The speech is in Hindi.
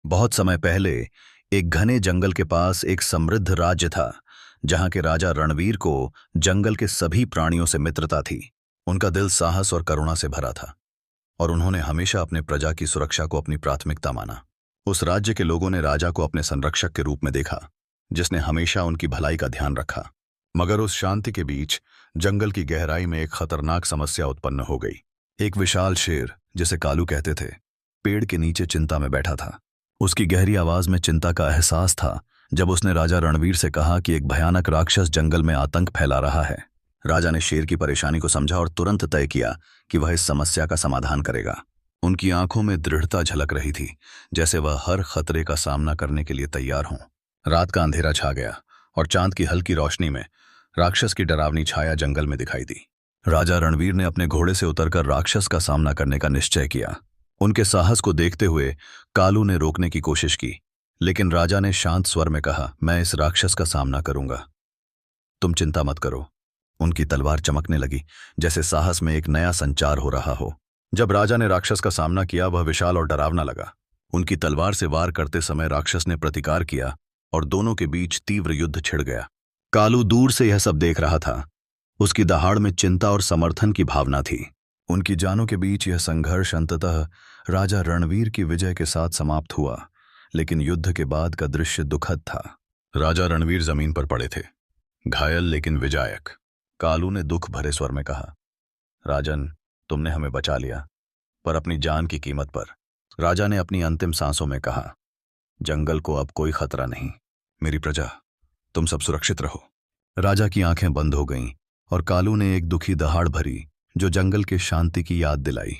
बहुत समय पहले एक घने जंगल के पास एक समृद्ध राज्य था, जहां के राजा रणवीर को जंगल के सभी प्राणियों से मित्रता थी। उनका दिल साहस और करुणा से भरा था और उन्होंने हमेशा अपने प्रजा की सुरक्षा को अपनी प्राथमिकता माना। उस राज्य के लोगों ने राजा को अपने संरक्षक के रूप में देखा, जिसने हमेशा उनकी भलाई का ध्यान रखा। मगर उस शांति के बीच जंगल की गहराई में एक खतरनाक समस्या उत्पन्न हो गई। एक विशाल शेर, जिसे कालू कहते थे, पेड़ के नीचे चिंता में बैठा था। उसकी गहरी आवाज में चिंता का एहसास था जब उसने राजा रणवीर से कहा कि एक भयानक राक्षस जंगल में आतंक फैला रहा है। राजा ने शेर की परेशानी को समझा और तुरंत तय किया कि वह इस समस्या का समाधान करेगा। उनकी आंखों में दृढ़ता झलक रही थी, जैसे वह हर खतरे का सामना करने के लिए तैयार हों। रात का अंधेरा छा गया और चांद की हल्की रोशनी में राक्षस की डरावनी छाया जंगल में दिखाई दी। राजा रणवीर ने अपने घोड़े से उतरकर राक्षस का सामना करने का निश्चय किया। उनके साहस को देखते हुए कालू ने रोकने की कोशिश की, लेकिन राजा ने शांत स्वर में कहा, मैं इस राक्षस का सामना करूंगा, तुम चिंता मत करो। उनकी तलवार चमकने लगी, जैसे साहस में एक नया संचार हो रहा हो। जब राजा ने राक्षस का सामना किया, वह विशाल और डरावना लगा। उनकी तलवार से वार करते समय राक्षस ने प्रतिकार किया और दोनों के बीच तीव्र युद्ध छिड़ गया। कालू दूर से यह सब देख रहा था। उसकी दहाड़ में चिंता और समर्थन की भावना थी। उनकी जानों के बीच यह संघर्ष अंततः राजा रणवीर की विजय के साथ समाप्त हुआ, लेकिन युद्ध के बाद का दृश्य दुखद था। राजा रणवीर जमीन पर पड़े थे, घायल लेकिन विजयक। कालू ने दुख भरे स्वर में कहा, राजन, तुमने हमें बचा लिया, पर अपनी जान की कीमत पर। राजा ने अपनी अंतिम सांसों में कहा, जंगल को अब कोई खतरा नहीं। मेरी प्रजा, तुम सब सुरक्षित रहो। राजा की आंखें बंद हो गईं और कालू ने एक दुखी दहाड़ भरी जो जंगल के शांति की याद दिलाई।